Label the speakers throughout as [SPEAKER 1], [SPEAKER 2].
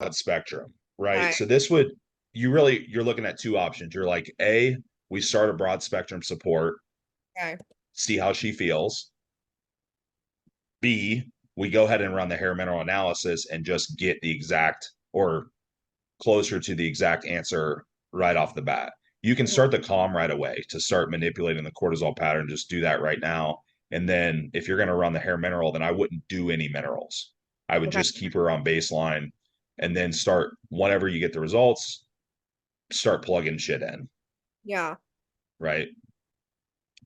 [SPEAKER 1] spectrum, right?
[SPEAKER 2] Okay.
[SPEAKER 1] So this would, you're looking at two options. You're like, A, we start a broad spectrum support,
[SPEAKER 2] Okay.
[SPEAKER 1] see how she feels. B, we go ahead and run the hair mineral analysis and just get the exact or closer to the exact answer right off the bat. You can
[SPEAKER 2] Mhm.
[SPEAKER 1] start the calm right away to start manipulating the cortisol pattern. Just do that right now. And then if you're going to run the hair mineral, then I wouldn't do any minerals. I would
[SPEAKER 2] Okay.
[SPEAKER 1] just keep her on baseline and then start whenever you get the results, start plugging shit in,
[SPEAKER 2] Yeah.
[SPEAKER 1] right?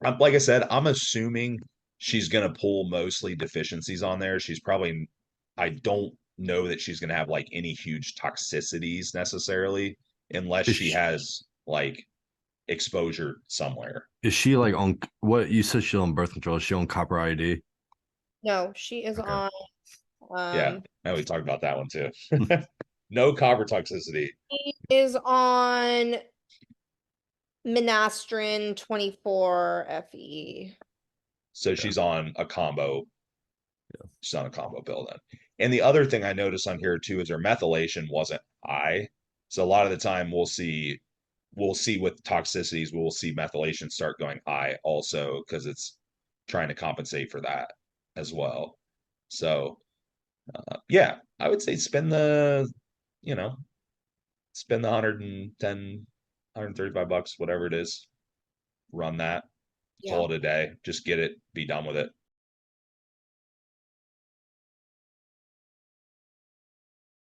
[SPEAKER 1] Like I said, I'm assuming she's going to pull mostly deficiencies on there. She's probably, I don't know that she's going to have like any huge toxicities necessarily, unless
[SPEAKER 3] Is
[SPEAKER 1] she
[SPEAKER 3] she,
[SPEAKER 1] has like exposure somewhere.
[SPEAKER 3] is she like on what you said she's on birth control? Is she on copper ID?
[SPEAKER 2] No, she is
[SPEAKER 3] Okay.
[SPEAKER 2] on
[SPEAKER 1] Yeah.
[SPEAKER 2] um
[SPEAKER 1] And we talked about that one too. No copper toxicity.
[SPEAKER 2] she is on Minastrin 24 FE.
[SPEAKER 1] So
[SPEAKER 3] Yeah.
[SPEAKER 1] she's on a combo. She's on a combo pill then. And the other thing I noticed on here too is her methylation wasn't high. So a lot of the time we'll see with toxicities, we'll see methylation start going high also because it's trying to compensate for that as well. So yeah, I would say you know, spend the 110, 135 bucks, whatever it is, run that,
[SPEAKER 2] Yeah.
[SPEAKER 1] call it a day, just get it, be done with it.